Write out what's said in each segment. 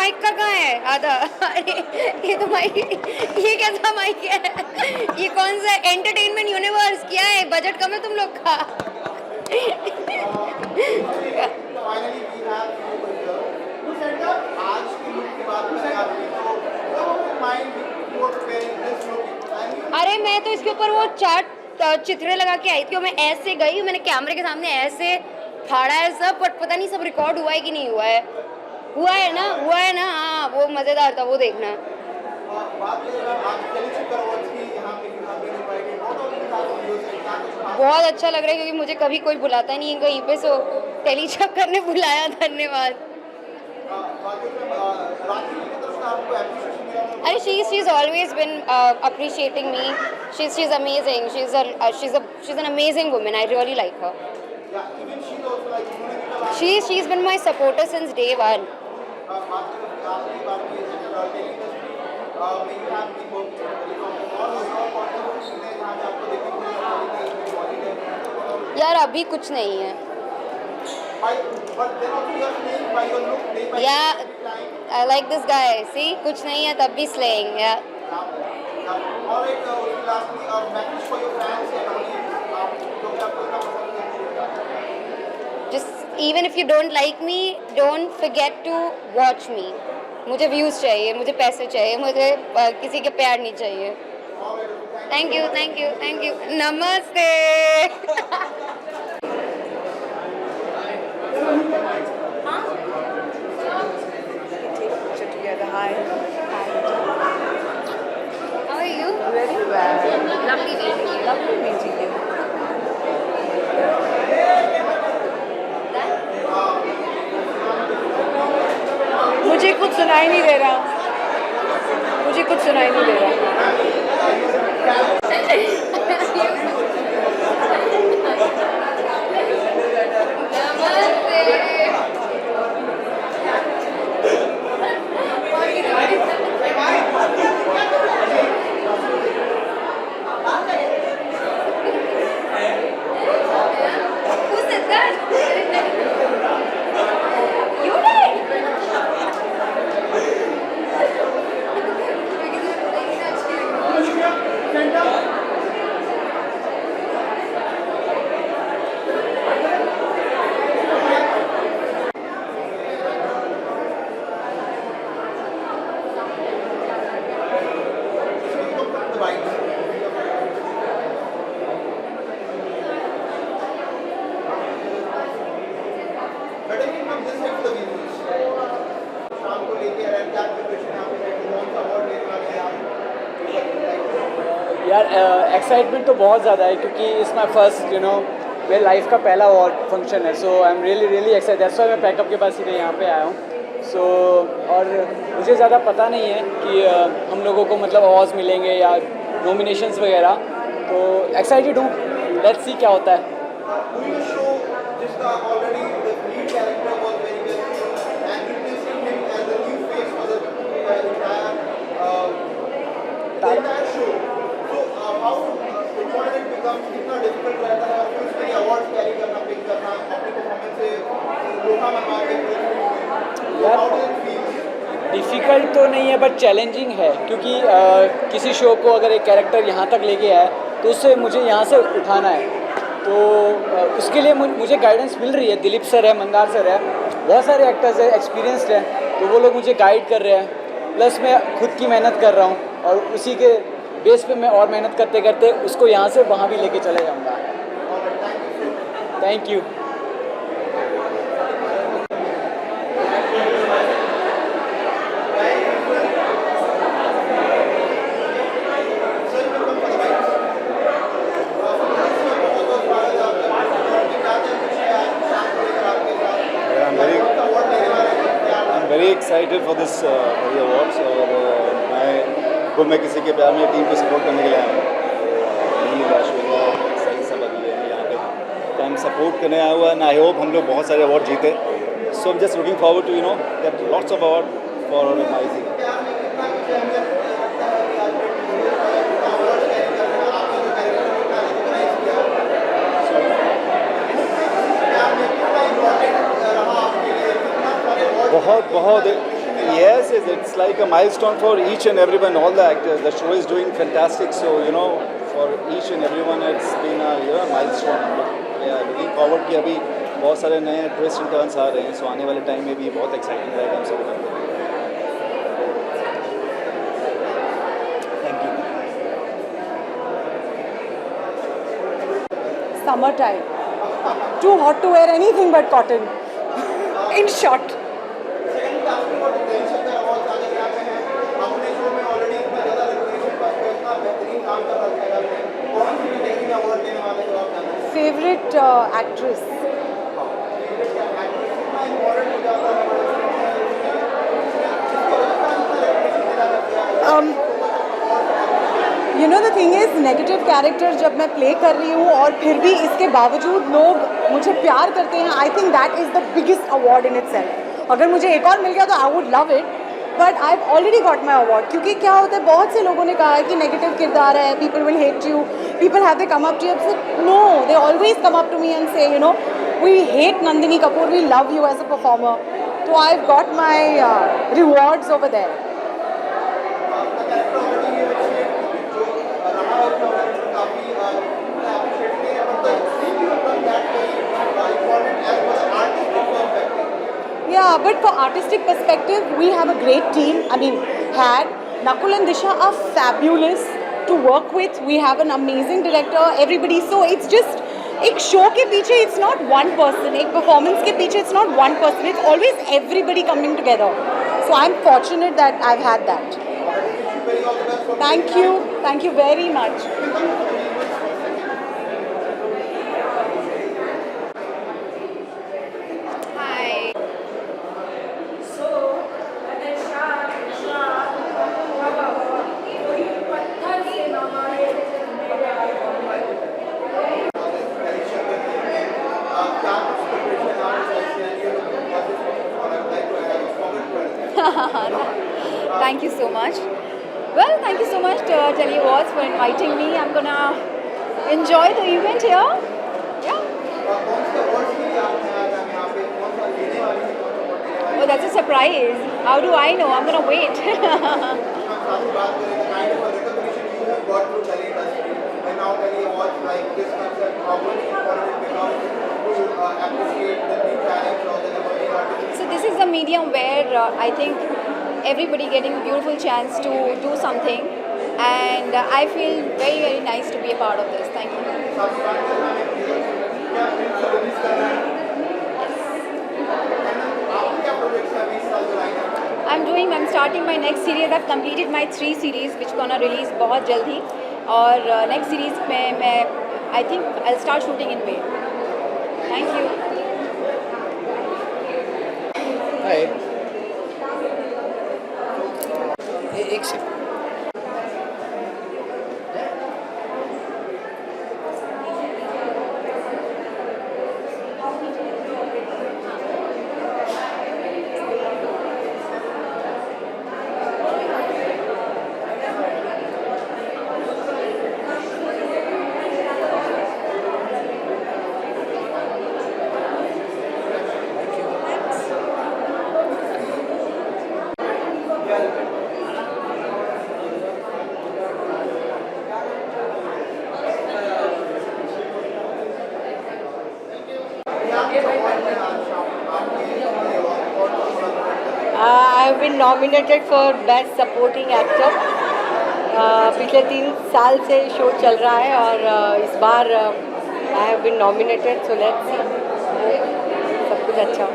Mic का कहाँ है आधा? अरे ये तो माइक, ये कैसा माइक है? ये कौन सा एंटरटेनमेंट यूनिवर्स क्या है? बजट कम है तुम लोग का? फाइनली वी हैव आज की लुक की बात करें आपकी तो mind for preparing this look. अरे मैं तो इसके ऊपर वो चार चित्रे लगा के आई थी और मैं ऐसे गई, मैंने कैमरे के सामने ऐसे फाड़ा है सब, बट पता नहीं सब रिकॉर्ड हुआ है कि नहीं हुआ है। हुआ है ना, हुआ है ना? हाँ वो मज़ेदार था, वो देखना। बात करें आज टेलीचिप अवार्ड्स की यहाँ पे इनवाइटेड बहुत और बहुत अच्छा लग रहा है क्योंकि मुझे कभी कोई बुलाता नहीं है कहीं पे, सो टेलीचक्कर ने बुलाया, धन्यवाद। अरे she's always been appreciating me. She's amazing. She's an amazing woman. I really like her. She's been my supporter since day one. यार अभी कुछ नहीं है। या I like this guy. See, कुछ नहीं है तब भी slaying. Yeah. Just even if you don't like me, don't forget to watch me. मुझे views चाहिए, मुझे पैसे चाहिए, मुझे किसी के प्यार नहीं चाहिए। Thank you, thank you, thank you. Namaste. Hi. How are you? Very well. Lovely meeting you. Lovely meeting you. मुझे कुछ सुनाई नहीं दे रहा। मुझे कुछ सुनाई नहीं दे रहा। Who said that? You did. यार एक्साइटमेंट तो बहुत ज़्यादा है क्योंकि इट्स माई फर्स्ट मेरे लाइफ का पहला अवार्ड फंक्शन है। So I am really excited. That's why मैं पैकअप के पास सीधे यहाँ पे आया हूँ। सो और मुझे ज़्यादा पता नहीं है कि हम लोगों को मतलब अवार्ड्स मिलेंगे या नॉमिनेशंस वगैरह, तो एक्साइटेड हूँ। लेट्स सी क्या होता है। डिफ़िकल्ट तो नहीं है बट चैलेंजिंग है क्योंकि किसी शो को अगर एक कैरेक्टर यहाँ तक लेके आए तो उससे मुझे यहाँ से उठाना है। तो उसके लिए मुझे गाइडेंस मिल रही है। दिलीप सर है, मंदार सर है, बहुत सारे एक्टर्स हैं, एक्सपीरियंसड हैं, तो वो लोग मुझे गाइड कर रहे हैं। प्लस मैं खुद की मेहनत कर रहा हूँ और उसी के बेस पे मैं और मेहनत करते करते उसको यहाँ से वहाँ भी लेके चले जाऊँगा। Thank you. Very excited for this awards और मैं किसी के प्यार में टीम को सपोर्ट करने के लिए आया हूँ। सही सब अभी यहाँ पे हम सपोर्ट करने आया हुआ है। आई होप हम लोग बहुत सारे अवार्ड जीते। So just looking forward to get lots of award for my thing. बहुत Yes, yes, it's like a milestone for each and everyone, all the actors. The show is doing fantastic, so for each and everyone, it's been a milestone. Looking forward कि अभी बहुत सारे नए twist and turns आ रहे हैं, सो आने वाले time में भी बहुत एक्साइटिंग रहेगा हम सब लोग। Thank you. Summertime. Too hot to wear anything but cotton. In short. Second आपके वो टेंशन अवार्ड आने के आते हैं अपने शो में ऑलरेडी इतना ज़्यादा रेपुटेशन पर इतना बेहतरीन काम कर रखा है आपने कौन सी कैटेगरी में अवार्ड देने वाले हो आप जानते हैं Favorite actress. कितना इम्पोर्टेंट हो जाता है The thing is, negative character जब मैं प्ले कर रही हूँ और फिर भी इसके बावजूद लोग मुझे प्यार करते हैं, आई think that is the biggest award in itself. अगर मुझे एक और मिल गया तो I would love it, but I have already got my award. क्योंकि क्या होता है, बहुत से लोगों ने कहा है कि नेगेटिव किरदार है, people will hate you, people have they come up to you. No, they always come up to me and say we hate Nandini Kapoor, we love you as a performer. तो I have got my rewards over there. Yeah, but for artistic perspective, we have a great team. I mean, Nakul and Disha are fabulous to work with. We have an amazing director, everybody. So it's just, एक show के पीछे it's not one person. एक performance के पीछे it's not one person. It's always everybody coming together. So I'm fortunate that I've had that. Thank you very much. Hi. Thank you so much. Well, thank you so much to Telly Awards for inviting me. I'm gonna enjoy the event here. Yeah. Oh, that's a surprise. How do I know? I'm gonna wait. So this is a medium where I think everybody getting a beautiful chance to do something, and I feel very, very nice to be a part of this. Thank you. I'm starting my next series. I've completed my 3 series which gonna release बहुत जल्दी, और next series में मैं I think I'll start shooting in May. Thank you. Hi. एक second. I have been nominated for Best Supporting Actor. पिछले 3 साल से show चल रहा है और इस बार I have been nominated, so let's see. सब कुछ अच्छा हो।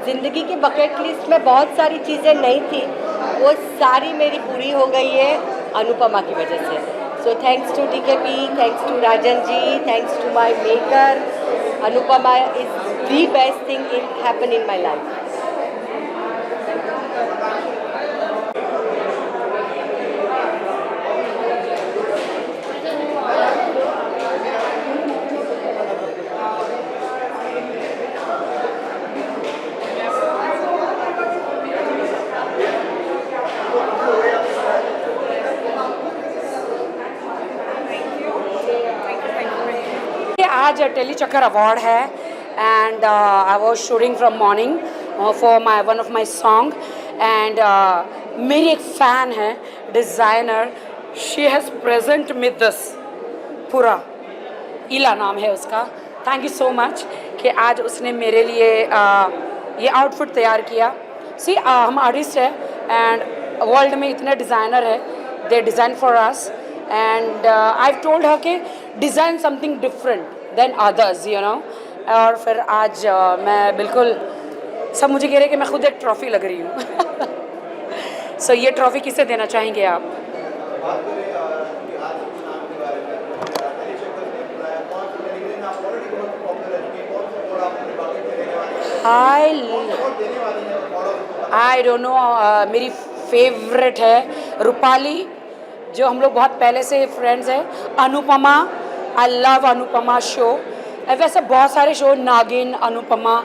ज़िंदगी की बकेट लिस्ट में बहुत सारी चीज़ें नहीं थी, वो सारी मेरी पूरी हो गई है अनुपमा की वजह से। So thanks to DKP, thanks to Rajan ji, thanks to my maker, Anupama is the best thing happened in my life. आज टेली चक्कर अवार्ड है and I was shooting from morning for my one of my song and मेरी एक fan है designer, she has present me this पूरा, इला नाम है उसका। थैंक यू सो मच कि आज उसने मेरे लिए ये आउटफिट तैयार किया। सी हम आर्टिस्ट है एंड वर्ल्ड में इतने डिज़ाइनर है, they design for us and I told her के design something different than others, you know. और फिर आज मैं बिल्कुल, सब मुझे कह रहे हैं कि मैं खुद एक ट्रॉफ़ी लग रही हूँ। सो ये ट्रॉफ़ी किसे देना चाहेंगे आप? बात करें कि आज के नाम के बारे में, टेली चक्कर ने बताया कौन सा टेलीविजन आप ऑलरेडी बहुत पॉपुलर है, कौन सा अवार्ड आप अपने बाकी में देने वाले हैं? कौन सा अवार्ड देने वाले हैं अवार्ड? आई डोंट नो, मेरी फेवरेट है रूपाली, जो हम लोग बहुत पहले से फ्रेंड्स हैं। Anupama, I love Anupama show. वैसे बहुत सारे शो, नागिन, अनुपमा,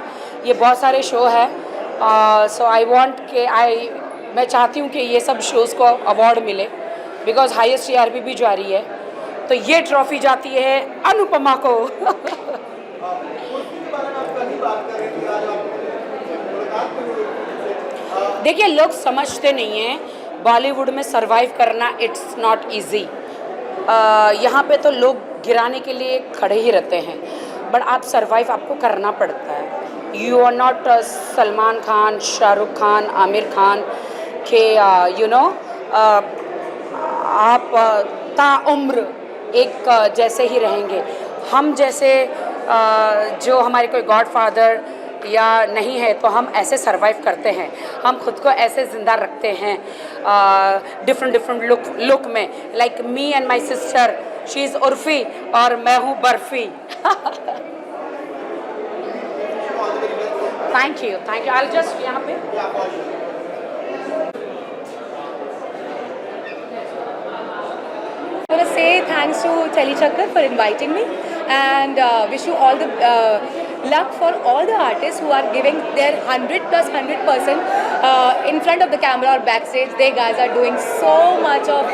ये बहुत सारे शो है। सो आई वांट के मैं चाहती हूँ कि ये सब शोज़ को अवार्ड मिले बिकॉज हाईएस्ट टीआरपी भी जारी है, तो ये ट्रॉफ़ी जाती है अनुपमा को। कुर्सी के बारे में आप कल ही बात कर रहे थे, आज आप मुलाकात में हुई। देखिए, लोग समझते नहीं हैं बॉलीवुड में सरवाइव करना इट्स नॉट इजी। यहाँ पे तो लोग गिराने के लिए खड़े ही रहते हैं, बट आप सरवाइव आपको करना पड़ता है। You are not Salman Khan, Shahrukh Khan, Aamir Khan के यू नो आप ताउम्र एक जैसे ही रहेंगे। हम जैसे जो हमारे कोई गॉडफादर या नहीं है तो हम ऐसे सरवाइव करते हैं, हम खुद को ऐसे ज़िंदा रखते हैं डिफरेंट लुक में। Like me and my sister, she is Urfi और मैं हूँ barfi. Thank you, I just यहाँ पे I want to say thanks to Telechakkar for inviting me and wish you all the luck for all the artists who are giving their 100% in front of the camera or backstage. They guys are doing so much of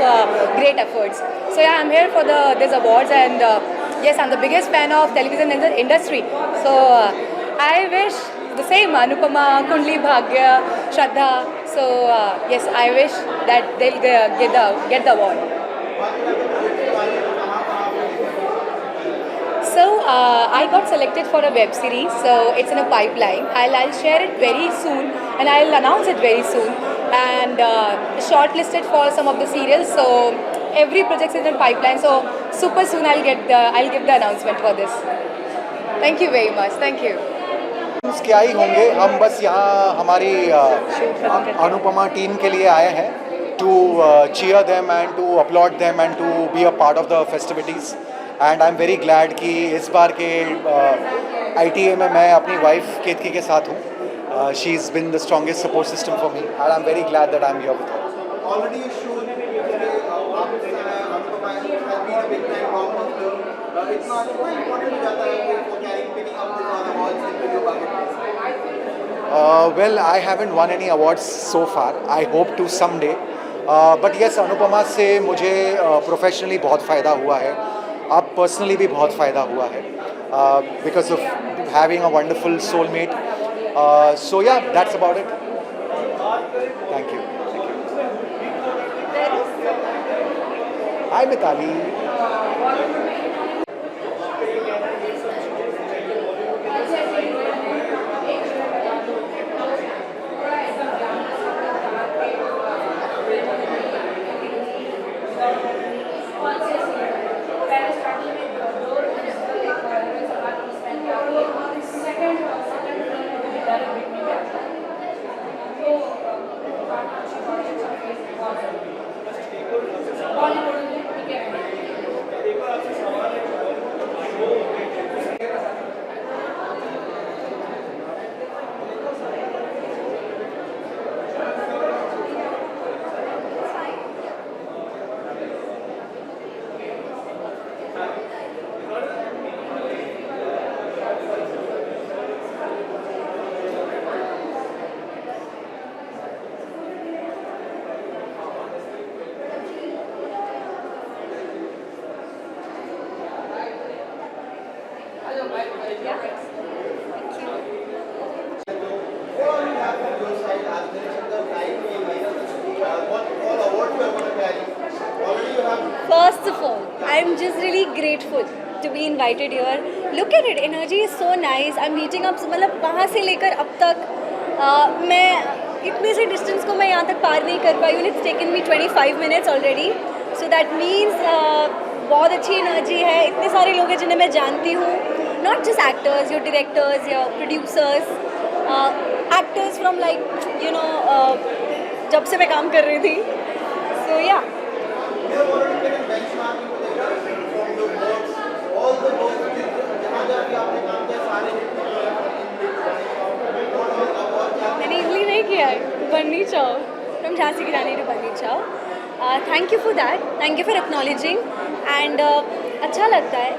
great efforts. So yeah, I'm here for these awards and yes, I'm the biggest fan of television industry. So I wish the same Anupama, Kundli Bhagya, Shraddha. So yes, I wish that they'll get the award. So I got selected for a web series, so it's in a pipeline. I'll share it very soon and I'll announce it very soon. And shortlisted for some of the serials, so every project is in pipeline. So super soon I'll give the announcement for this. Thank you very much. Thank you. क्या ही होंगे, हम बस यहाँ हमारी Anupama team के लिए आए हैं to cheer them and to applaud them and to be a part of the festivities. And I'm very glad कि इस बार के ITA में मैं अपनी वाइफ केतकी के साथ हूँ. She's been the strongest support system for me and I'm very glad that I'm here with her. Already you showed Anupama has been a big time blockbuster. इतना क्यों important हो जाता है for picking up these awards in your bucket list? Well, I haven't won any awards so far. I hope to someday. But yes, Anupama से मुझे professionally बहुत फ़ायदा हुआ है, अब पर्सनली भी बहुत फ़ायदा हुआ है because of having a wonderful soulmate. So yeah, that's about it. Thank you. Hi Mitali. I'm just really grateful to be invited here. Look at it, energy is so nice. I'm meeting up, मतलब वहाँ से लेकर अब तक मैं इतने से distance को मैं यहाँ तक पार नहीं कर पाई हूँ. It's taken me 25 minutes already. So that means बहुत अच्छी एनर्जी है. इतने सारे लोग हैं जिन्हें मैं जानती हूँ. Not just actors, your directors, your producers, actors from like जब से मैं काम कर रही थी. So yeah. You have already taken benchmarking with the direction from your works, all the works जहाँ जहाँ भी आपने काम किया सारे मैंने इमली नहीं किया है. बन्नी चाओ फ्रॉम झांसी की रानी टू बन्नी चाओ. Thank you for that. Thank you for acknowledging. And अच्छा लगता है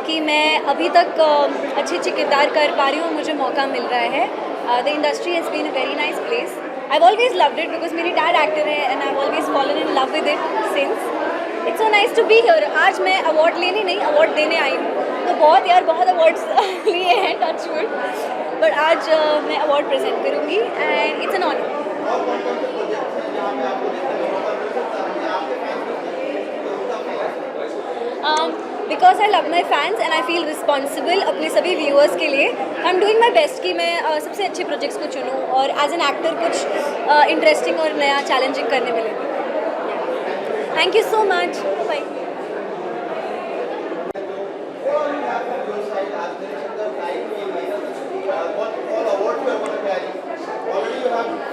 कि मैं अभी तक अच्छी अच्छी किरदार कर पा रही हूँ. मुझे मौका मिल रहा है. The industry has been a very nice place. I've always loved it because मेरी डैड एक्टर है and I've always fallen in love with it since. It's so nice to be here. आज मैं अवार्ड लेने नहीं award देने आई हूँ. तो बहुत अवार्ड्स लिए हैं टच वुड. बट आज मैं अवार्ड प्रेजेंट करूँगी and it's an honour. Because I love my fans and I feel responsible अपने सभी व्यूअर्स के लिए. I am doing my best कि मैं सबसे अच्छे प्रोजेक्ट्स को चुनूँ और एज एन एक्टर कुछ इंटरेस्टिंग और नया चैलेंजिंग करने मिले. Thank you so much. Bye.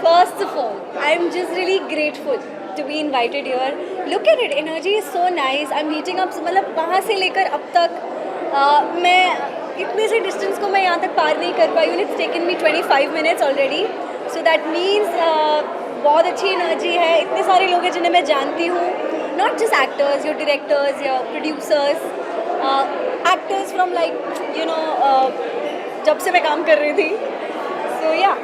First of all, I'm just really grateful to be invited here. Look at it, energy is so nice. I'm meeting up, मतलब वहाँ से लेकर अब तक मैं इतने से डिस्टेंस को मैं यहाँ तक पार नहीं कर पाई हूँ. It's taken me 25 minutes already. So that means बहुत अच्छी एनर्जी है. इतने सारे लोग हैं जिन्हें मैं जानती हूँ. Not just actors, your directors, your producers, actors from like जब से मैं काम कर रही थी. So yeah.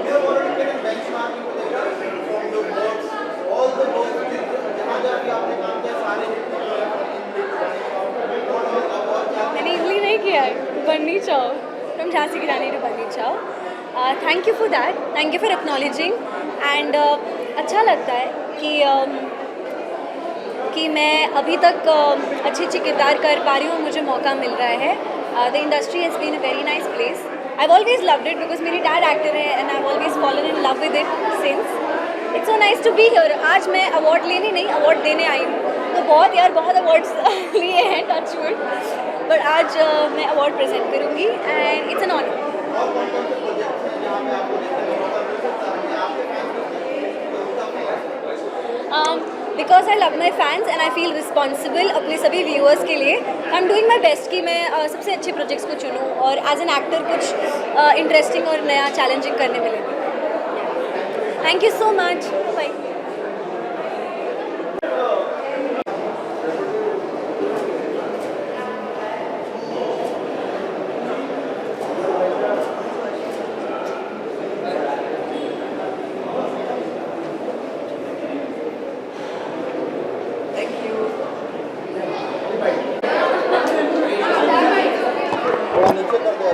You have already taken benchmarking with the direction from your works, all the works जहाँ जहाँ भी आपने काम किया सारे मैंने इमली नहीं किया है. बन्नी चाओ फ्रॉम झांसी की रानी टू बन्नी चाओ. Thank you for that. Thank you for acknowledging. And अच्छा लगता है कि मैं अभी तक अच्छी अच्छी किरदार कर पा रही हूँ. मुझे मौका मिल रहा है. The industry has been a very nice place. I've always loved it because मेरी डैड एक्टर है and I've always fallen in love with it since. It's so nice to be here. आज मैं अवार्ड लेने नहीं award देने आई हूँ. तो बहुत अवार्ड्स लिए हैं टच वुड. बट आज मैं अवार्ड प्रेजेंट करूँगी and it's an honour. Because I love my fans and I feel responsible अपने सभी व्यूअर्स के लिए. I am doing my best कि मैं सबसे अच्छे प्रोजेक्ट्स को चुनूँ और एज एन एक्टर कुछ इंटरेस्टिंग और नया चैलेंजिंग करने मिले. Thank you so much. Bye. थोड़ा नीचे कर दो.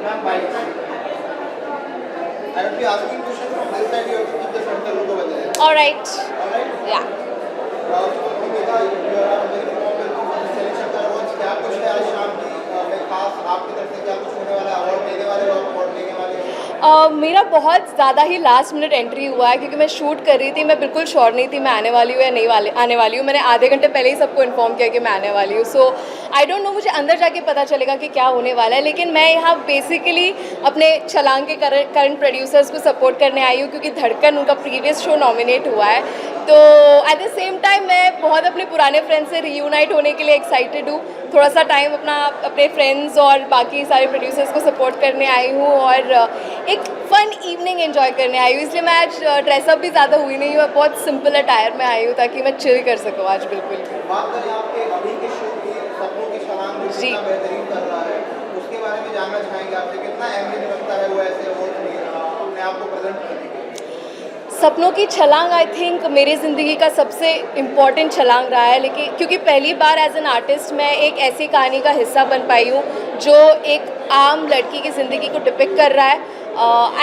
Ma'am, bye. I will be asking questions from this side. You have to keep the center logo with it. All right. All right? Yeah. भूमिका you are very popular selection का रोज क्या कुछ है आज शाम की में खास आपकी तरफ से क्या कुछ होने वाला है अवार्ड देने वाले लोग अवार्ड लेने वाले हैं. मेरा बहुत ज़्यादा ही लास्ट मिनट एंट्री हुआ है क्योंकि मैं शूट कर रही थी. मैं बिल्कुल श्योर नहीं थी मैं आने वाली हूँ या नहीं आने वाली हूँ. मैंने आधे घंटे पहले ही सबको इन्फॉर्म किया कि मैं आने वाली हूँ. सो आई डोंट नो मुझे अंदर जाके पता चलेगा कि क्या होने वाला है. लेकिन मैं यहाँ बेसिकली अपने छलांग के करंट प्रोड्यूसर्स को सपोर्ट करने आई हूँ क्योंकि धड़कन उनका प्रीवियस शो नॉमिनेट हुआ है. तो एट द सेम टाइम मैं बहुत अपने पुराने फ्रेंड्स से रीयूनाइट होने के लिए एक्साइटेड हूँ. थोड़ा सा टाइम अपने फ्रेंड्स और बाकी सारे प्रोड्यूसर्स को सपोर्ट करने आई हूँ और एक फ़न इवनिंग एंजॉय करने आई हूँ. इसलिए मैं आज ड्रेसअप भी ज़्यादा हुई नहीं हूँ. बहुत सिंपल अटायर में आई हूँ ताकि मैं चिल कर सकूँ आज. बिल्कुल. बात करें आपके अभी के शो की सपनों की छलांग जो कितना बेहतरीन कर रहा है उसके बारे में जानना चाहेंगे आपसे. कितना अहमियत रखता है वो ऐसे अवार्ड अपने आप को प्रेजेंट करने के लिए. सपनों की छलांग आई थिंक मेरी ज़िंदगी का सबसे इम्पॉर्टेंट छलांग रहा है, लेकिन क्योंकि पहली बार एज एन आर्टिस्ट मैं एक ऐसी कहानी का हिस्सा बन पाई हूँ जो एक आम लड़की की ज़िंदगी को डिपिक्ट कर रहा है।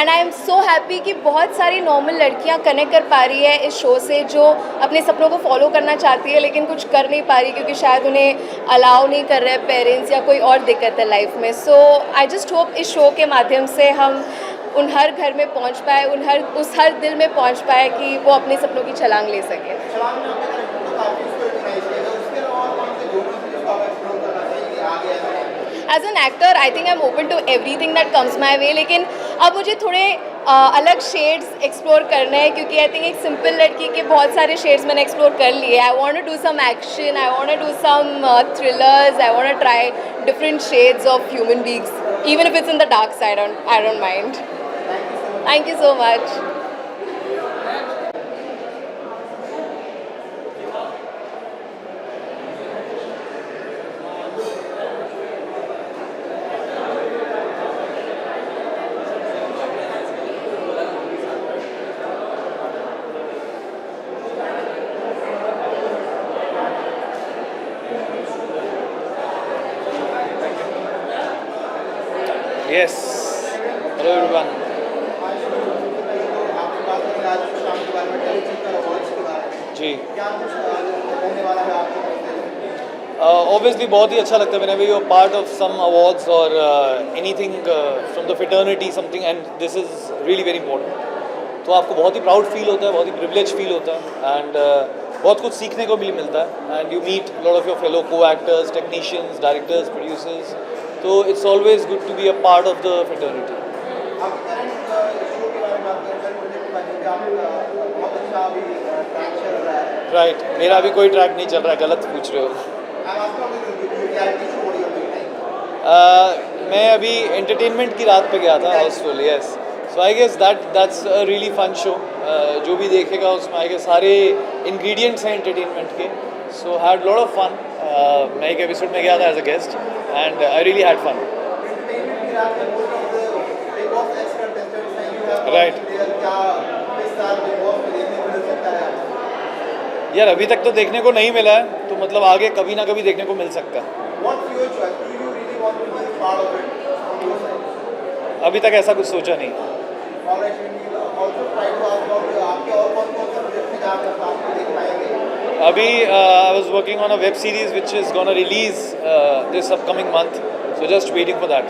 And I am so happy कि बहुत सारी नॉर्मल लड़कियाँ कनेक्ट कर पा रही है इस शो से, जो अपने सपनों को फॉलो करना चाहती है लेकिन कुछ कर नहीं पा रही क्योंकि शायद उन्हें अलाउ नहीं कर रहे पेरेंट्स या कोई और दिक्कत है लाइफ में। सो आई जस्ट होप इस शो के माध्यम से हम उन हर घर में पहुंच पाए, उस हर दिल में पहुंच पाए कि वो अपने सपनों की छलांग ले सके। छलांग में आपने करेक्टर को काफी स्टोरी सुनाई है, उसके अलावा और कौन से जोनर से जिसको आप एक्सप्लोर करना चाहिए आगे ऐसा? As an actor I think I am open to everything that comes my way, लेकिन अब मुझे थोड़े अलग शेड्स एक्सप्लोर करना है क्योंकि आई थिंक एक सिंपल लड़की के बहुत सारे शेड्स मैंने एक्सप्लोर कर लिए। I want to do some action, I want to do some thrillers, I want to try different shades of human beings even if it's in the dark side. I don't mind. Thank you so much. Yes. Hello everyone. आपकी बात करें आज शाम के बारे में, television awards के बारे में, जी क्या कुछ रहने वाला है आपको? ऑब्वियसली बहुत ही अच्छा लगता है whenever you are part of some awards or anything from the fraternity something, and this is really very important. तो आपको बहुत ही प्राउड फील होता है, बहुत ही प्रिविलेज फील होता है, एंड बहुत कुछ सीखने को भी मिलता है, and you meet lot of your fellow co actors, technicians, directors, producers, तो it's always good to be a part of the fraternity. आप करंट शो के बारे में बात करें, करंट प्रोजेक्ट के बारे में, आप बहुत अच्छा अभी ट्रैक चल रहा है। राइट, मेरा अभी कोई ट्रैक नहीं चल रहा है, गलत पूछ रहे हो। I'm asking about the reality show what you are doing now. मैं अभी एंटरटेनमेंट की रात पे गया था, housefull, yes. So I guess that's a really fun show. जो भी देखेगा उसमें आई गेस सारे इंग्रेडिएंट्स हैं एंटरटेनमेंट के, so had lot of fun. मैं एक एपिसोड में गया था as a guest and I really had fun. Entertainment की रात में most of the Big Boss ex contestants हैं, you have Right. gone there, क्या इस साल Big Boss में देखने को मिल सकता है? यार अभी तक तो देखने को नहीं मिला है, तो मतलब आगे कभी ना कभी देखने को मिल सकता है। What's your choice? Do you really want to be a part of it from your side? अभी तक ऐसा कुछ सोचा नहीं। All right, we will also try to ask about आपके और कौन-कौन से प्रोजेक्ट हैं जहाँ पे आपको देख पाएंगे? अभी I was working on a web series which is gonna release this upcoming month, so just waiting for that.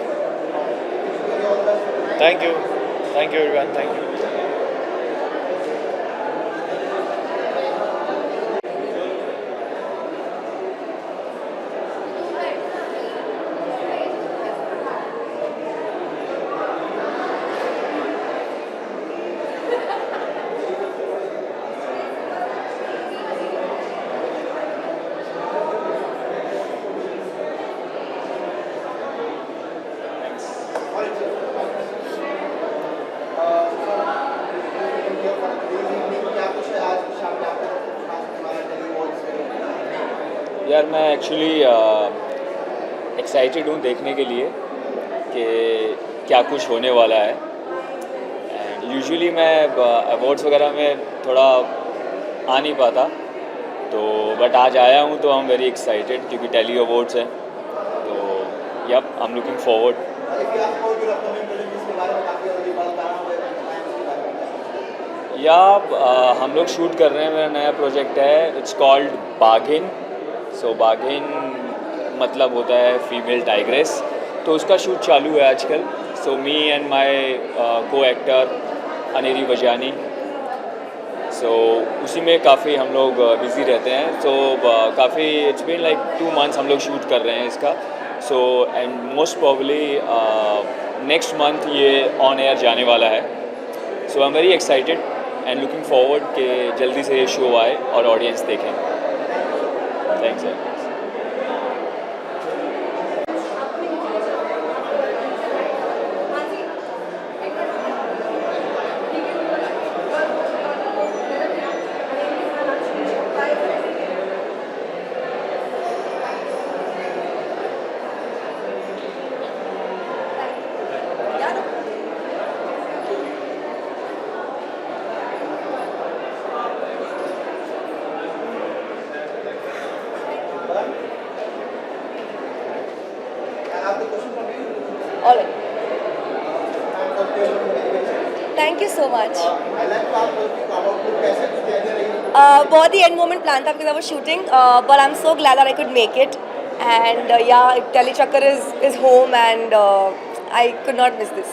Thank you everyone, thank you. यार मैं एक्चुअली एक्साइटेड हूँ देखने के लिए कि क्या कुछ होने वाला है। एंड यूजुअली मैं अवार्ड्स वगैरह में थोड़ा आ नहीं पाता, तो बट आज आया हूँ तो आई एम वेरी एक्साइटेड क्योंकि टेली अवार्ड्स है, तो yup I am looking forward. या हम लोग शूट कर रहे हैं, मेरा नया प्रोजेक्ट है, इट्स कॉल्ड बाघिन। सो बाघिन मतलब होता है फीमेल टाइग्रेस, तो उसका शूट चालू है आजकल। सो मी एंड माय को एक्टर अनेरी वजानी, सो उसी में काफ़ी हम लोग बिज़ी रहते हैं। सो काफ़ी इट्स बीन लाइक 2 months हम लोग शूट कर रहे हैं इसका। So and most probably next month ये ऑन एयर जाने वाला है। So I am very excited and looking forward कि जल्दी से ये शो आए और ऑडियंस देखें। Thanks sir. All right. Thank you so much. बहुत ही एंड मोमेंट प्लान था because I was shooting, but I'm so glad that I could make it. And yeah, Telechakkar is home, and I could not miss this.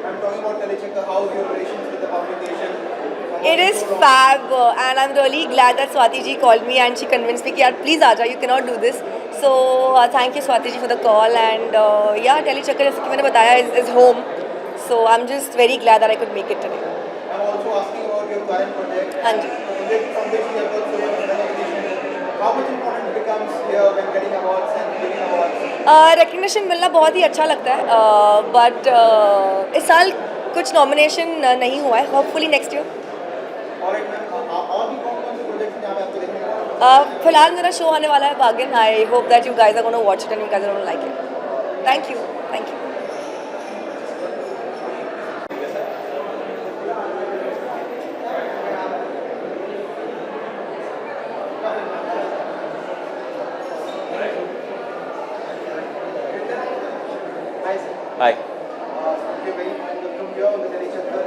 I'm talking about Telechakkar. How is your relations with the publication? It is fab, and I'm really glad that Swati ji called me and she convinced me कि यार please आजा, you cannot do this. So thank you Swati ji for the call, and yeah, Telechakkar जैसे कि मैंने बताया is home. So I'm just very glad that I could make it today. I'm also asking about your current project. हाँ जी. Project from which you have got so much recognition. How much important it becomes here when getting awards and winning awards? Recognition मिलना बहुत ही अच्छा लगता है, but इस साल कुछ nomination नहीं हुआ है. Hopefully next year. और एक और भी कौन कौन से प्रोजेक्ट जहाँ पे आपको देखने को मिलेगा? फिलहाल मेरा शो आने वाला है बागिन. I hope that you guys are gonna watch it and you guys are gonna like it. Thank you. Thank you. Hi. Okay, very fine. From here on the Telechakkar.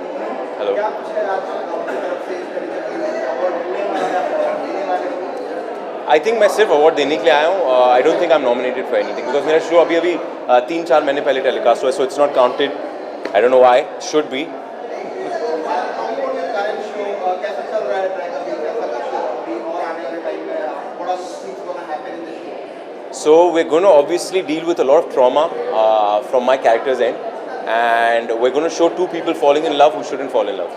Hello. क्या कुछ है आज आपकी तरफ से इस Telechakkar में award मिलने वाला है, देने वाले हैं? आई थिंक मैं सिर्फ अवार्ड देने के लिए आया हूँ. I don't think I M nominated for anything because मेरा शो अभी 3-4 महीने पहले टेलीकास्ट हुआ है, so it's not counted. I don't know why. Should be. Current show कैसा चल रहा है? ट्रैक अभी कैसा का शो अभी और आने वाले टाइम में what are things gonna happen in this show? So we're going to obviously deal with a lot of trauma from my character's end, and we're going to show two people falling in love who shouldn't fall in love.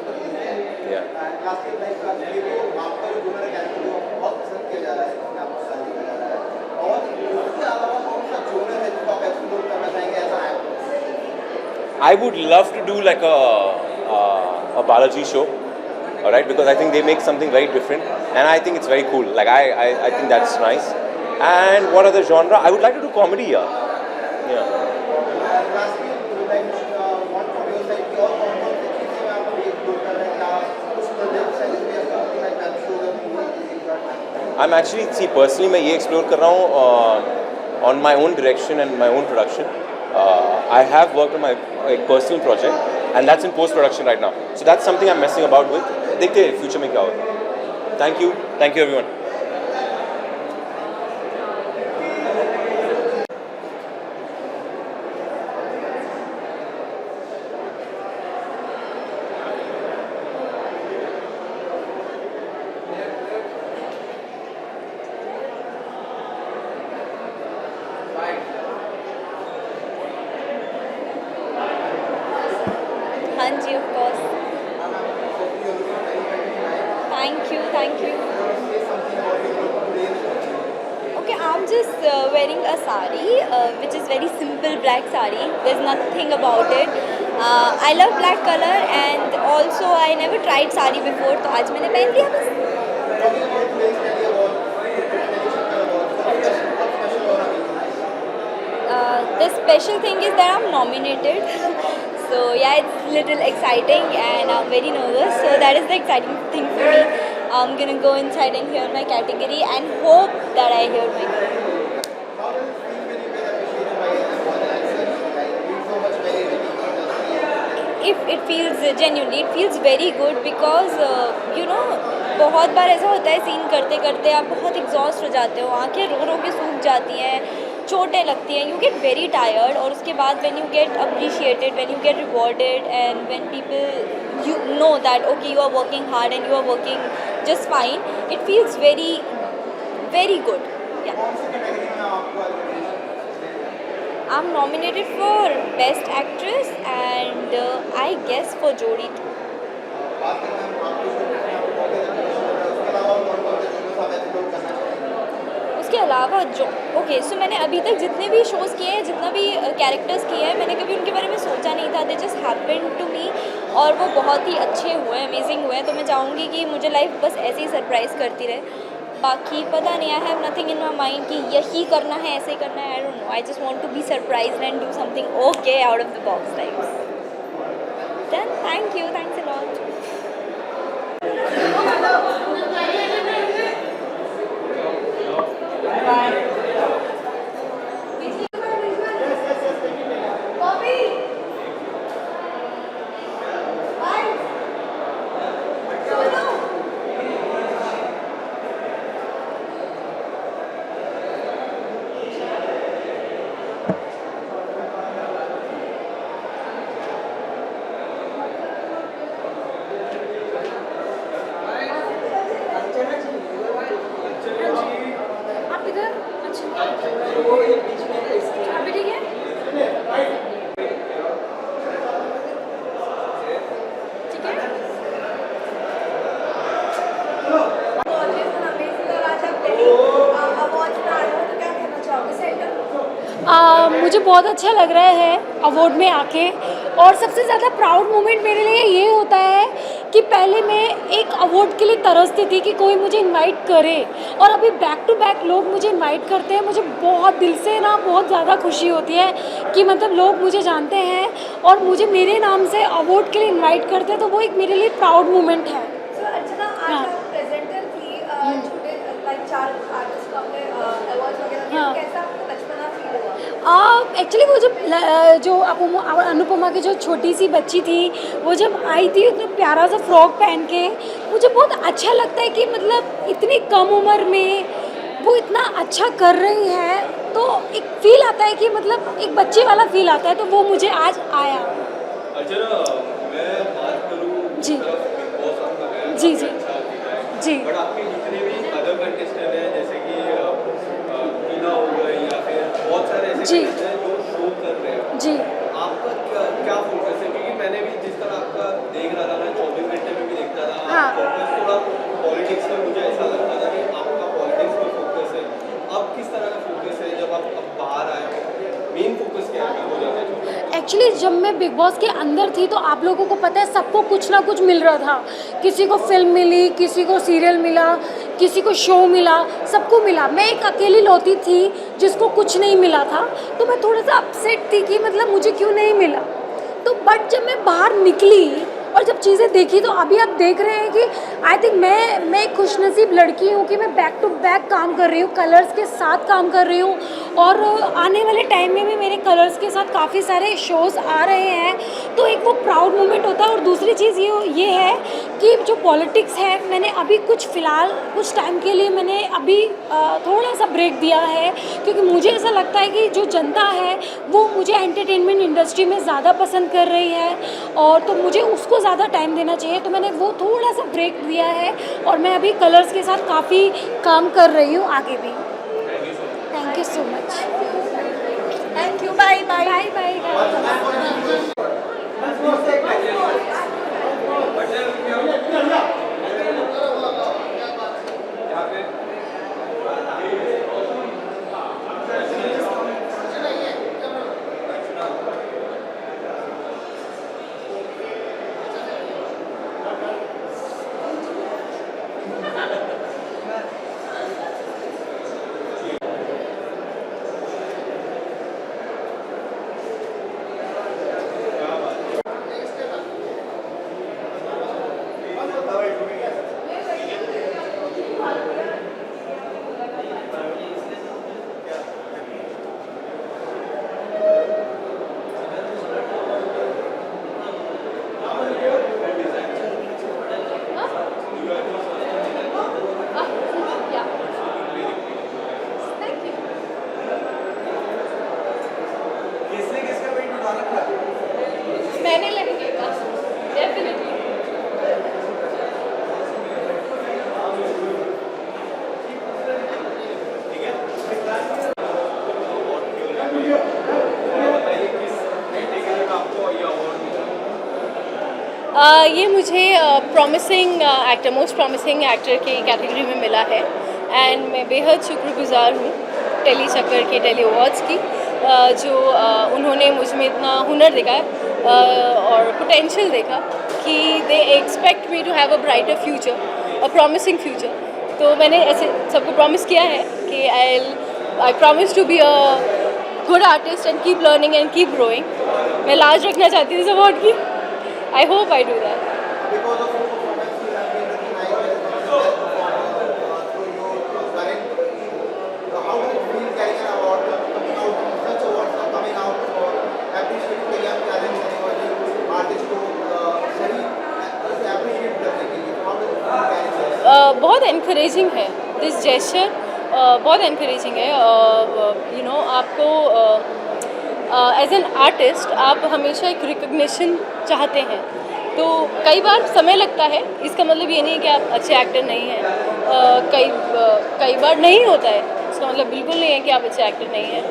Yeah. Last life का ये वो आपका जो donor character जो बहुत पसंद किया जा रहा है, इसमें आपको शादी किया जा रहा है, और उसके अलावा कौन सा जोनर है जिसको आप एक्सप्लोर करना चाहेंगे ऐसा है? I would love to do like a Balaji show, all right, because I think they make something very different, and I think it's very cool. Like I think that's nice. And what other genre? I would like to do comedy. Yeah. Last में like what from your side की और कौन कौन सी चीजें आप अभी explore कर रहे हैं? क्या कुछ प्रोजेक्ट्स हैं जिसमें आप लाइक वेब शोज और movies? I'm actually, see, personally मैं ये explore कर रहा हूँ on my own direction and my own production. I have worked on my personal project, and that's in post production right now. So that's something I'm messing about with. देखते हैं future में क्या होता है. Thank you everyone. हाँ जी, of course. Thank you. Thank you. Okay, I'm just wearing a sari, which is very simple black sari. There's nothing about it. I love black color, and also I never tried sari before, तो आज मैंने पहन लिया बस. The special thing is that I'm nominated. So yeah, it's little exciting, and I'm very nervous. So that is the exciting thing for me. I'm gonna go inside and hear my category and hope that I hear my name. If it feels genuinely, it feels very good because you know, बहुत बार ऐसा होता है scene करते करते आप बहुत exhaust हो जाते हो, आंखें रो रो के सूख जाती हैं, चोटें लगती हैं, यू गेट वेरी टायर्ड. और उसके बाद when you get appreciated, when you get rewarded, and when people you know that okay you are working hard and you are working just fine, it feels very very good. I'm nominated for Best Actress and I guess for Jodi too. उसके अलावा जो okay so मैंने अभी तक जितने भी shows किए हैं, जितना भी कैरेक्टर्स किए हैं, मैंने कभी उनके बारे में सोचा नहीं था. They just happened to me और वो बहुत ही अच्छे हुए हैं, अमेजिंग हुए हैं. तो मैं चाहूँगी कि मुझे लाइफ बस ऐसे ही सरप्राइज़ करती रहे. बाकी पता नहीं, I have nothing in my mind कि यही करना है, ऐसे ही करना है. I don't know, I just want to be surprised and do something okay out of the box types. Then thank you, thanks a lot. कुछ अभी ठीक है। ठीक है। मुझे बहुत अच्छा लग रहा है अवार्ड में आके, और सबसे ज़्यादा प्राउड मोमेंट मेरे लिए ये होता है कि पहले मैं एक अवार्ड के लिए तरसती थी कि कोई मुझे इनवाइट करे, और अभी बैक टू बैक लोग मुझे इनवाइट करते हैं। मुझे बहुत दिल से ना बहुत ज़्यादा खुशी होती है कि मतलब लोग मुझे जानते हैं और मुझे मेरे नाम से अवार्ड के लिए इनवाइट करते हैं, तो वो एक मेरे लिए प्राउड मोमेंट है। हाँ। प्रेजेंटर थी छोटे लाइक 4 आर्टिस्ट को अपने अवार्ड्स वगैरह दिए, हाँ। कैसा आपको बचपना फील हुआ? एक्चुअली वो जो अनुपमा की जो छोटी सी बच्ची थी, वो जब आई थी उतना प्यारा सा फ्रॉक पहन के, मुझे बहुत अच्छा लगता है कि मतलब इतनी कम उम्र में वो इतना अच्छा कर रही है, तो एक फील आता है कि मतलब एक बच्चे वाला फील आता है, तो वो मुझे आज आया। मैं बात करूँ जी जी जी जी। बट आपके जितने भी अदर कंटेस्टेंट हैं, जैसे कि मीना हो गई या फिर बहुत सारे ऐसे जी। contestant हैं जो शो कर रहे हैं, जी आपका क्या फोकस है? क्योंकि मैंने भी जिस तरह आपका देख रहा था, मैं 24 घंटे में भी देखता था, हाँ। फोकस थोड़ा पॉलिटिक्स में, मुझे ऐसा लगता था कि आपका पॉलिटिक्स में फोकस है। अब किस तरह का फोकस है जब आप अब बाहर आए हो? मेन फोकस क्या है वो जानना चाहूँगा। एक्चुअली जब मैं बिग बॉस के अंदर थी तो आप लोगों को पता है सबको कुछ ना कुछ मिल रहा था। किसी को फिल्म मिली, किसी को सीरियल मिला, किसी को शो मिला, सबको मिला। मैं एक अकेली लौती थी जिसको कुछ नहीं मिला था, तो मैं थोड़ा सा अपसेट थी कि मतलब मुझे क्यों नहीं मिला। तो बट जब मैं बाहर निकली और जब चीज़ें देखी, तो अभी आप देख रहे हैं कि आई थिंक मैं एक खुशनसीब लड़की हूँ कि मैं बैक टू बैक काम कर रही हूँ, कलर्स के साथ काम कर रही हूँ, और आने वाले टाइम में भी मेरे कलर्स के साथ काफ़ी सारे शोज़ आ रहे हैं, तो एक वो प्राउड मोमेंट होता है। और दूसरी चीज़ ये है कि जो पॉलिटिक्स है, मैंने अभी फ़िलहाल कुछ टाइम के लिए मैंने अभी थोड़ा सा ब्रेक दिया है, क्योंकि मुझे ऐसा लगता है कि जो जनता है वो मुझे एंटरटेनमेंट इंडस्ट्री में ज़्यादा पसंद कर रही है, और तो मुझे उसको ज़्यादा टाइम देना चाहिए, तो मैंने वो थोड़ा सा ब्रेक दिया है, और मैं अभी कलर्स के साथ काफ़ी काम कर रही हूँ आगे भी। Thank you so much. Thank you, bye bye. Bye bye. मैंने लगेगा डेफिनेटली। ये मुझे promising actor, most promising actor की कैटेगरी में मिला है, एंड मैं बेहद शुक्रगुजार हूँ टेली चक्कर के, टेली अवार्ड्स की, जो उन्होंने मुझ में इतना हुनर देखा और पोटेंशियल देखा कि they expect me to have a brighter future, a promising future. तो मैंने ऐसे सबको प्रॉमिस किया है कि I promise to be a good artist and keep learning and keep growing. मैं लाज रखना चाहती हूँ इस अवार्ड की। I hope I do that. Because of your performance, you have been recognized as one of the best performers through your current. How does it feel getting an award, coming out, such awards are coming out for appreciating the young talent and emerging artists को सही appreciate करने के लिए? How does it feel getting this? बहुत encouraging है this gesture, बहुत encouraging है। You know, आपको एज एन आर्टिस्ट आप हमेशा एक रिकग्निशन चाहते हैं, तो कई बार समय लगता है। इसका मतलब ये नहीं कि आप अच्छे एक्टर नहीं हैं, कई बार नहीं होता है, उसका मतलब बिल्कुल नहीं है कि आप अच्छे एक्टर नहीं हैं।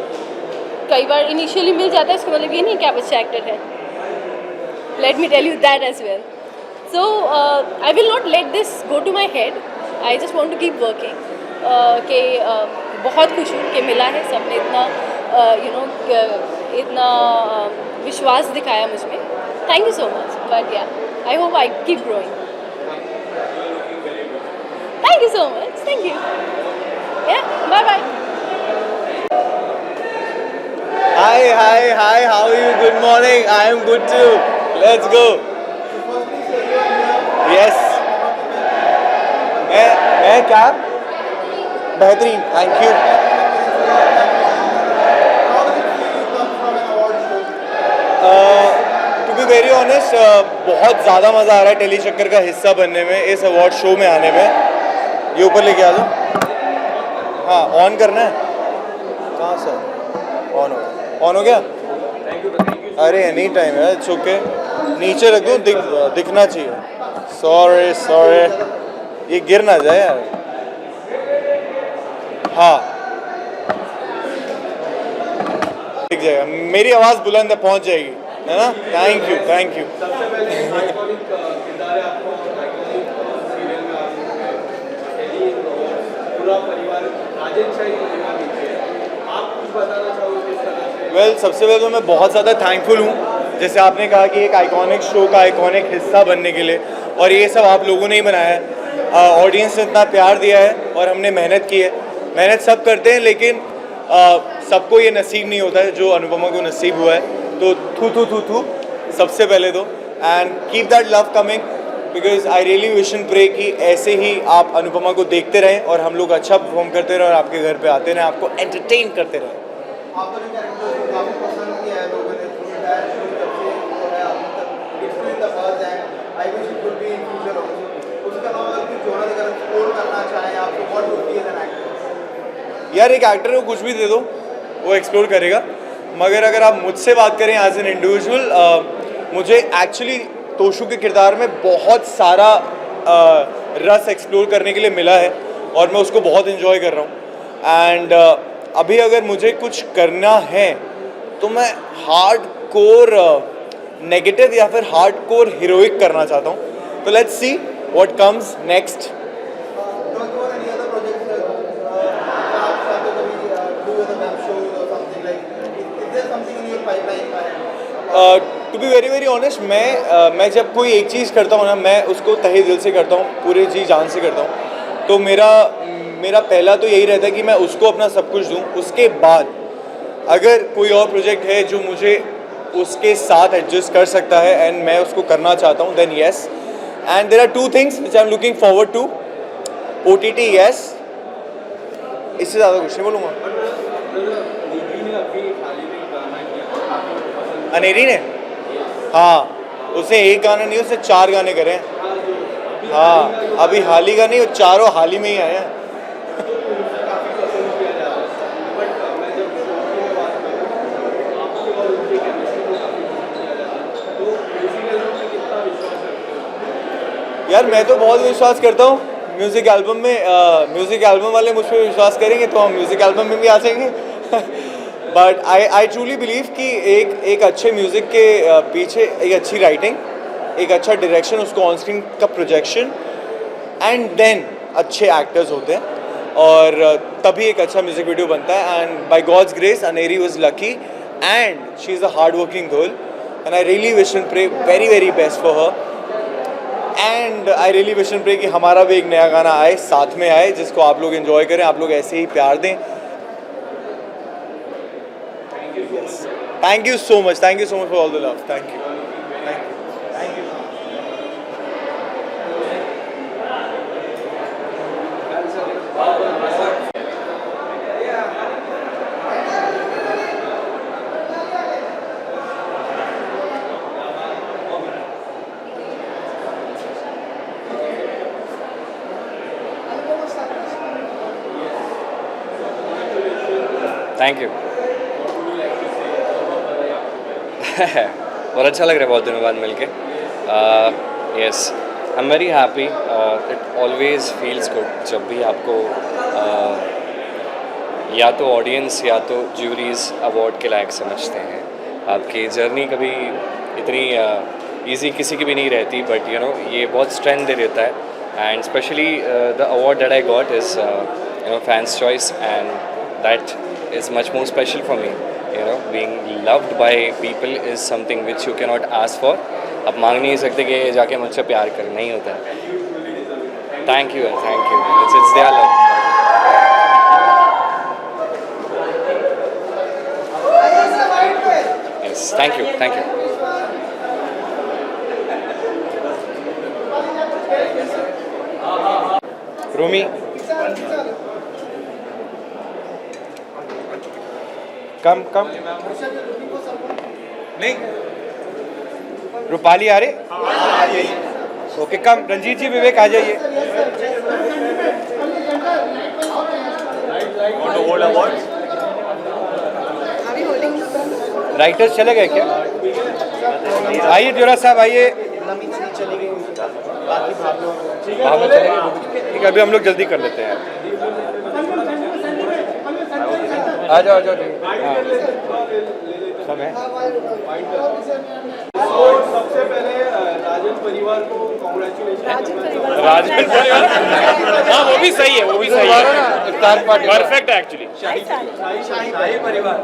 कई बार इनिशियली मिल जाता है, उसका मतलब ये नहीं कि आप अच्छे एक्टर हैं। Let me tell you that as well. So I will not let this go to my head, I just want to keep working. कि बहुत खुश हूँ कि मिला है, सबने इतना इतना विश्वास दिखाया मुझ में। Thank you so much, but yeah I hope I keep growing. Thank you so much, thank you, yeah bye bye. Hi, how are you? Good morning. I am good too. Let's go. Yes. मैं क्या? बेहतरीन, thank you. To be very honest, बहुत ज़्यादा मज़ा आ रहा है tele चक्कर का हिस्सा बनने में, इस अवार्ड शो में आने में। ये ऊपर लेके आ जाओ। हाँ, ऑन करना है। कहाँ से ऑन हो गया? अरे एनी टाइम है, इट्स ओके। नीचे रख दो, दिखना चाहिए। सॉरी, ये गिर ना जाए यार। हाँ, दिख जाएगा। मेरी आवाज़ बुलंद है, पहुँच जाएगी, है ना? Thank you. वेल, सबसे पहले तो मैं बहुत ज़्यादा थैंकफुल हूँ, जैसे आपने कहा कि एक आइकॉनिक शो का आइकॉनिक हिस्सा बनने के लिए, और ये सब आप लोगों ने ही बनाया है। ऑडियंस ने इतना प्यार दिया है और हमने मेहनत की है। मेहनत सब करते हैं, लेकिन सबको ये नसीब नहीं होता है जो अनुपमा को नसीब हुआ है। तो थू सबसे पहले तो, and keep that love coming, because I really wish and pray कि ऐसे ही आप अनुपमा को देखते रहें और हम लोग अच्छा परफॉर्म करते रहें और आपके घर पे आते रहें, आपको एंटरटेन करते रहें। आपका जो कैरेक्टर है काफ़ी पसंद किया है लोगों ने, थ्रू दैट शो जब से वो है अभी तक, it's been the first and I wish it could be in future also. उसके अलावा अगर कुछ जोनर अगर एक्सप्लोर करना चाहें आप, तो what would be as an actor? यार, एक एक्टर को कुछ भी दे दो, वो एक्सप्लोर करेगा। मगर अगर आप मुझसे बात करें एज एन इंडिविजुअल, मुझे एक्चुअली तोशु के किरदार में बहुत सारा रस एक्सप्लोर करने के लिए मिला है और मैं उसको बहुत इन्जॉय कर रहा हूँ। एंड अभी अगर मुझे कुछ करना है तो मैं हार्ड कोर नेगेटिव या फिर हार्ड कोर हीरोइक करना चाहता हूँ। तो let's see what comes next. To be very honest, मैं जब कोई एक चीज़ करता हूँ ना, मैं उसको तहे दिल से करता हूँ, पूरी जी जान से करता हूँ। तो मेरा पहला तो यही रहता है कि मैं उसको अपना सब कुछ दूँ। उसके बाद अगर कोई और प्रोजेक्ट है जो मुझे उसके साथ एडजस्ट कर सकता है एंड मैं उसको करना चाहता हूँ, then yes. And there are two things which I am looking forward to. OTT yes, इससे ज़्यादा कुछ नहीं बोलूँगा। अनेरी ने, हाँ, उसने एक गाना नहीं, उसने 4 गाने करे हैं। हाँ, अभी हाल ही का नहीं, वो चारों हाल ही में ही आए हैं। यार, मैं तो बहुत विश्वास करता हूँ म्यूज़िक एल्बम में। म्यूज़िक एल्बम वाले मुझ पर विश्वास करेंगे तो हम म्यूज़िक एल्बम में भी आ जाएंगे। बट आई ट्रूली बिलीव कि एक अच्छे म्यूज़िक के पीछे एक अच्छी राइटिंग, एक अच्छा डायरेक्शन, उसको ऑन स्क्रीन का प्रोजेक्शन एंड देन अच्छे एक्टर्स होते हैं और तभी एक अच्छा म्यूज़िक वीडियो बनता है। And by God's grace Aneri was lucky and she is a hard working girl and I really wish and pray very best for her. And I really wish and pray कि हमारा भी एक नया गाना आए, साथ में आए, जिसको आप लोग एंजॉय करें, आप लोग ऐसे ही प्यार दें। Thank you so much for all the love. Thank you. Thank you. और अच्छा लग रहा है बहुत दिनों बाद मिलके। Yes, I am very happy. It always feels good जब भी आपको या तो ऑडियंस या तो ज्यूरीज अवार्ड के लायक समझते हैं। आपकी जर्नी कभी इतनी इजी किसी की भी नहीं रहती, बट यू नो ये बहुत स्ट्रेंथ दे देता है। And specially the award that I got is you know fans choice, and that is much more special for me. You know being loved by people is something which you can not ask for. आप मांग नहीं सकते कि जाके मुझसे प्यार कर, नहीं होता है। Thank you, it's their love. Yes, thank you. Rumi, कम नहीं, रूपाली आ रहे? ओके, कम। रंजीत जी, विवेक आ जाइए। राइटर्स चले गए क्या? आइए दियोरा साहब, आइए। भावना चले गए? ठीक है, अभी हम लोग जल्दी कर लेते हैं। आ जाओ। हाँ, सब है। सबसे पहले राजन परिवार को कांग्रेचुलेशन। राजन परिवार, हाँ वो भी सही है, इफ्तार पार्टी परफेक्ट है एक्चुअली। शाही परिवार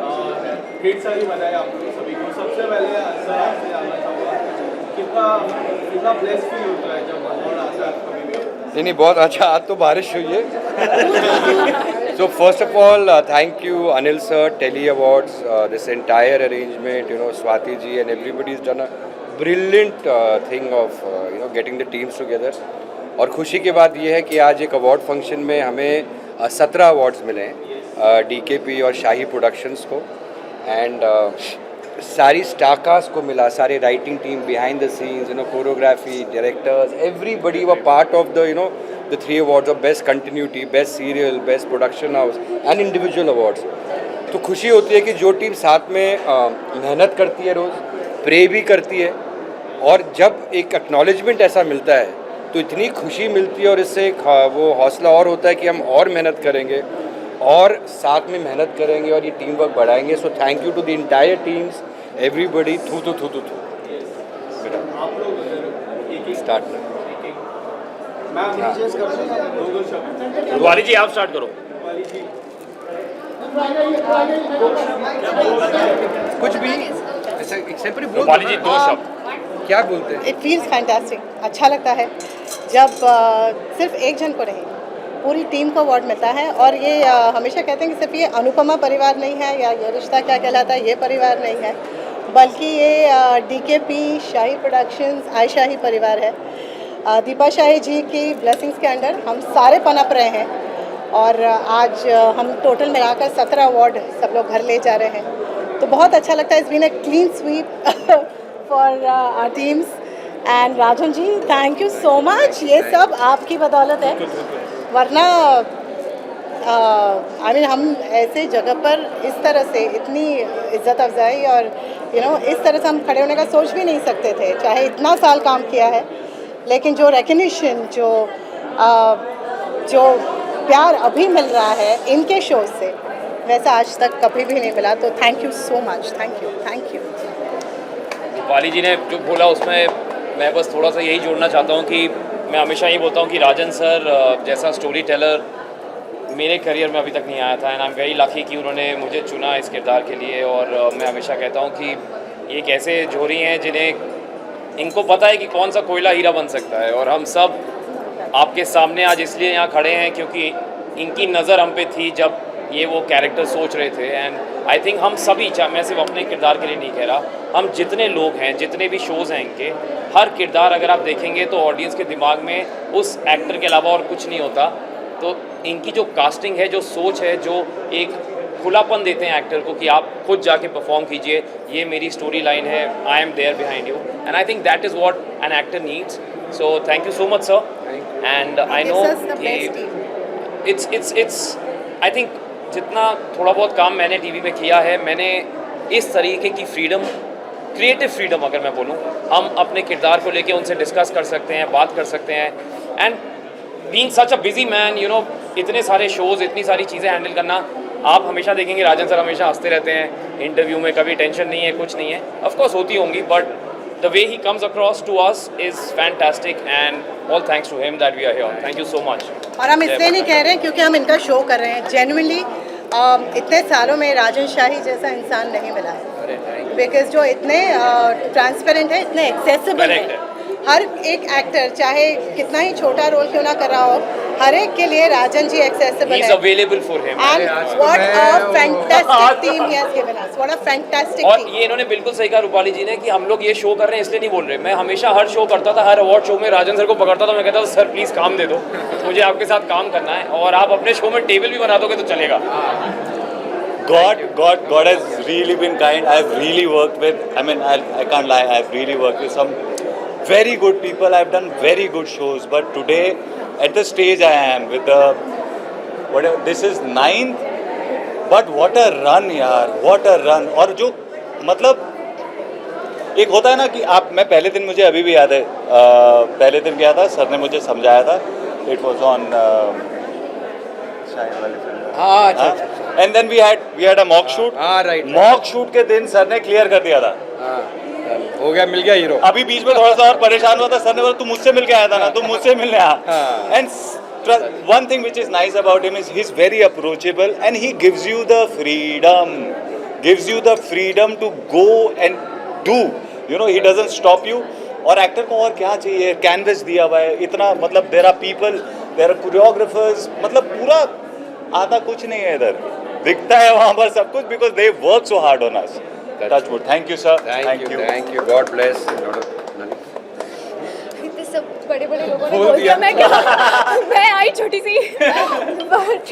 ढेर सारी बधाई आप लोग सभी को। सबसे पहले सर आपसे जानना चाहूँगा कितना ब्लेस फील होता है जब अवार्ड आता है कभी भी? नहीं, बहुत अच्छा। आज तो बारिश हुई है। So first of all, thank you Anil sir, Tele Awards, this entire arrangement, you know, Swati ji and everybody's done a brilliant thing of getting the teams together. और खुशी की बात ये है कि आज एक अवार्ड फंक्शन में हमें 17 अवार्ड्स मिले हैं DKP और शाही प्रोडक्शंस को, एंड सारी स्टारकास्ट को मिला, सारे writing team, behind the scenes, choreography, directors, everybody were part of the the 3 awards of best continuity, best serial, best production house and individual awards. तो खुशी होती है कि जो टीम साथ में मेहनत करती है, रोज़ प्रे भी करती है, और जब एक एक्नॉलेजमेंट ऐसा मिलता है तो इतनी खुशी मिलती है, और इससे एक वो हौसला और होता है कि हम और मेहनत करेंगे और साथ में मेहनत करेंगे और ये टीम वर्क बढ़ाएंगे। So thank you to the entire teams, everybody. थू स्टार्ट। रूपाली जी आप स्टार्ट करो। कुछ भी ऐसा रूपाली जी 2 शब्द क्या बोलते हैं? It feels fantastic. अच्छा लगता है जब सिर्फ एक जन को नहीं, पूरी टीम को अवार्ड मिलता है। और ये हमेशा कहते हैं कि सिर्फ ये अनुपमा परिवार नहीं है या ये रिश्ता क्या कहलाता है, ये परिवार नहीं है, बल्कि ये DKP, शाही प्रोडक्शंस, आई शाही परिवार है। दीपा शाही जी की ब्लेसिंग्स के अंडर हम सारे पनप रहे हैं, और आज हम टोटल मिलाकर 17 अवार्ड सब लोग घर ले जा रहे हैं। तो बहुत अच्छा लगता है। It's been a clean sweep for our teams. And Rajan ji, thank you so much. ये सब आपकी बदौलत है, वरना हम ऐसे जगह पर इस तरह से इतनी इज्जत अफजाई और इस तरह से हम खड़े होने का सोच भी नहीं सकते थे, चाहे इतना साल काम किया है। लेकिन जो रिकग्निशन, जो प्यार अभी मिल रहा है इनके शो से, वैसा आज तक कभी भी नहीं मिला। तो thank you so much. Thank you. Rupali ji ने जो बोला उसमें मैं बस थोड़ा सा यही जोड़ना चाहता हूँ कि मैं हमेशा ये बोलता हूँ कि राजन सर जैसा स्टोरी टेलर मेरे करियर में अभी तक नहीं आया था, and I am very lucky कि उन्होंने मुझे चुना इस किरदार के लिए। और मैं हमेशा कहता हूँ कि ये एक ऐसे जोड़ी हैं जिन्हें इनको पता है कि कौन सा कोयला हीरा बन सकता है, और हम सब आपके सामने आज इसलिए यहाँ खड़े हैं क्योंकि इनकी नज़र हम पे थी जब ये वो कैरेक्टर सोच रहे थे। एंड आई थिंक हम सभी, चाहे मैं सिर्फ अपने किरदार के लिए नहीं कह रहा, हम जितने लोग हैं, जितने भी शोज़ हैं इनके, हर किरदार अगर आप देखेंगे तो ऑडियंस के दिमाग में उस एक्टर के अलावा और कुछ नहीं होता। तो इनकी जो कास्टिंग है, जो सोच है, जो एक खुलापन देते हैं एक्टर को कि आप खुद जाके परफॉर्म कीजिए, ये मेरी स्टोरी लाइन है, I am there behind you, and I think that is what an actor needs. So thank you so much sir. And I know it's I think जितना थोड़ा बहुत काम मैंने टीवी में किया है, मैंने इस तरीके की फ्रीडम, क्रिएटिव फ्रीडम अगर मैं बोलूँ, हम अपने किरदार को लेके उनसे डिस्कस कर सकते हैं, बात कर सकते हैं। And being such a busy man, इतने सारे शोज़, इतनी सारी चीज़ें हैंडल करना, आप हमेशा देखेंगे राजन सर हमेशा हंसते रहते हैं इंटरव्यू में, कभी टेंशन नहीं है, कुछ नहीं है. ऑफ कोर्स होती होंगी, but the way he comes across to us is fantastic, and all thanks to him that we are here. Thank you so much. और हम इसलिए नहीं कह रहे हैं क्योंकि हम इनका शो कर रहे हैं. जेन्युइनली इतने सालों में राजन शाही जैसा इंसान नहीं मिला है, बिकॉज जो इतने ट्रांसपेरेंट है, इतने एक्सेसिबल है. हर एक एक्टर चाहे कितना ही छोटा रोल क्यों ना कर रहा हो, हर एक के लिए राजन जी एक्सेसिबल He's है. available for him. And what a fantastic team he has given us. What a fantastic और team. ये इन्होंने बिल्कुल सही कहा रूपाली जी ने कि हम लोग ये शो कर रहे हैं इसलिए नहीं बोल रहे. मैं हमेशा हर शो करता था, हर अवार्ड शो में राजन सर को पकड़ता था, मैं कहता था सर प्लीज काम दे दो, मुझे आपके साथ काम करना है, और आप अपने शो में टेबल भी बना दोगे तो चलेगा. God has really been kind. I've really worked with, I can't lie, I've really worked with some very good people. I've done very good shows, but today at the stage I am with the this is 9th, but what a run यार, what a run. और जो मतलब एक होता है ना कि आप, मैं पहले दिन, मुझे अभी भी याद है, पहले दिन गया था, सर ने मुझे समझाया था, इट वाज ऑन शायद वाले film, and then we had a mock shoot. Mock shoot के दिन सर ने क्लियर कर दिया था, हो गया, मिल गया हीरो. अभी बीच में थोड़ा सा और परेशान हुआ था, सर ने बोला तू मुझसे मिल के आया था ना, तू मुझसे मिलने आ. And one thing which is nice about him is he's very approachable, and he gives you the freedom to go and do, you know, he doesn't stop you. और एक्टर को और क्या चाहिए, कैनवस दिया हुआ है इतना, मतलब there are people, there are choreographers, मतलब पूरा आधा कुछ नहीं है इधर, दिखता है वहाँ पर सब कुछ, because they work so hard on us. Touch wood. Thank you sir. Thank you. God bless. इतने सब बड़े बड़े लोगों ने बोल दिया, मैं क्या मैं आई छोटी सी. बट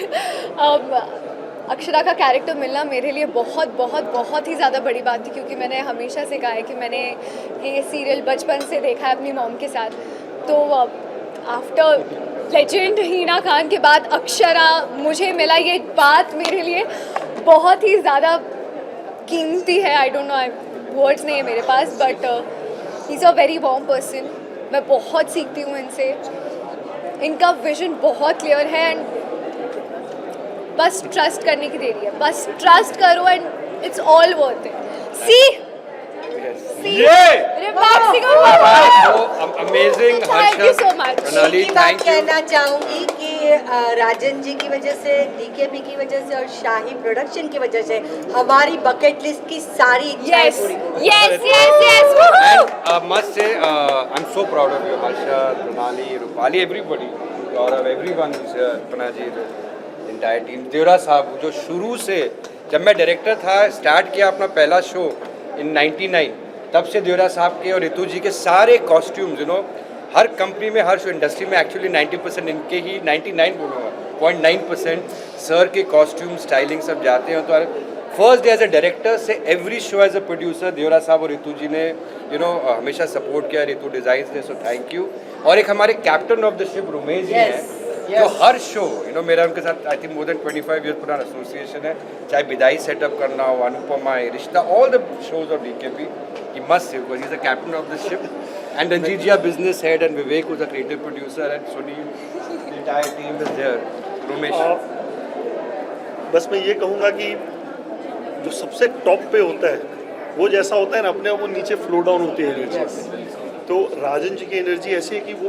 अक्षरा का कैरेक्टर मिलना मेरे लिए बहुत बहुत बहुत ही ज़्यादा बड़ी बात थी, क्योंकि मैंने हमेशा से कहा है कि मैंने ये सीरियल बचपन से देखा है अपनी मॉम के साथ. तो आफ्टर लेजेंड हीना खान के बाद अक्षरा मुझे मिला, ये बात मेरे लिए बहुत ही ज़्यादा कीमती है. आई डोंट नो, वर्ड्स नहीं है मेरे पास, but he is a very warm person. मैं बहुत सीखती हूँ इनसे, इनका विजन बहुत क्लियर है, एंड बस ट्रस्ट करने की देरी है. बस ट्रस्ट करो and it's all worth it. See amazing. Thank you so much. Pranali, एक ही बात थैंक यू. कहना चाहूँगी कि राजन जी की वजह से, डीकेपी की वजह से और शाही प्रोडक्शन की वजह से हमारी बकेट लिस्ट की सारी इच्छाएं Yes, पूरी हो गई. yes. Woohoo! And must say, I'm so proud of you, Harsha, Pranali, Rupali, everybody, Gaurav, everyone who's here, Panaji, the entire team. देवरा साहब जो शुरू से, जब मैं डायरेक्टर था, स्टार्ट किया अपना पहला शो इन 99, तब से देवरा साहब के और रितु जी के सारे costumes, you know, her company में, हर शो इंडस्ट्री में एक्चुअली 90% इनके ही, 99 बोलूँगा, 0.9% सर के कॉस्ट्यूम स्टाइलिंग सब जाते हैं. तो first day as a director से every show as a producer Devra साहब और रितु जी ने, यू नो, हमेशा सपोर्ट किया, रितु डिज़ाइंस ने, सो थैंक यू. और एक हमारे captain of the ship Rumesh ji हैं, जो हर शो, यू नो, मेरा उनके साथ I think more than 25 year पुराना एसोसिएशन है, चाहे विदाई सेटअप करना हो, Anupama, Rishta, all the shows of DKP, he must say, because he's the captain of the ship, and Ranjit ji, our business head, and Vivek, who's a creative producer, and Sunil, the entire team is there. Rumesh. बस मैं ये कहूँगा कि जो सबसे top पे होता है वो जैसा होता है ना, अपने आप वो नीचे फ्लो डाउन होती है एनर्जी. तो राजन जी की एनर्जी ऐसी है कि वो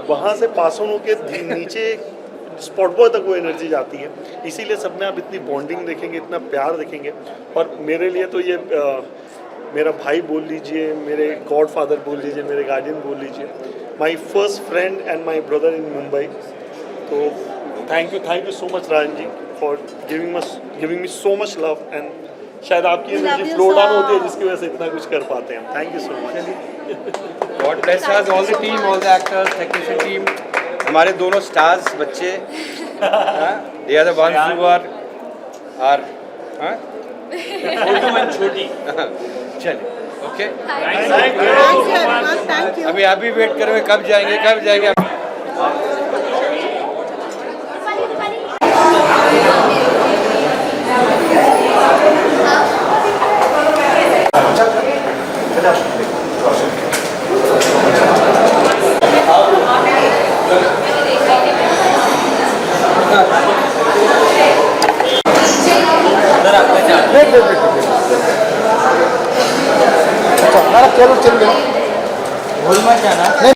वहाँ से पास ऑन होकर नीचे स्पॉट बॉय तक वो एनर्जी जाती है. इसीलिए सब में आप इतनी बॉन्डिंग देखेंगे, इतना प्यार देखेंगे. और मेरे लिए तो ये मेरा भाई बोल लीजिए, मेरे गॉड फादर बोल लीजिए, मेरे गार्डियन बोल लीजिए, my first friend and my brother in Mumbai. तो thank you so much Rajan ji for giving me so much love. And शायद आपकी एनर्जी फ्लो डाउन होती है जिसकी वजह से इतना कुछ कर पाते हैं. Thank you so much. God bless us, all the team, all the actors, technician team, हमारे दोनों स्टार्स बच्चे, they are the ones who are छोटी. चलिए, okay. Thank you everyone. Thank you. अभी आप भी वेट करोगे कब जाएंगे. अच्छा चलो चल गया भूल मत जाना।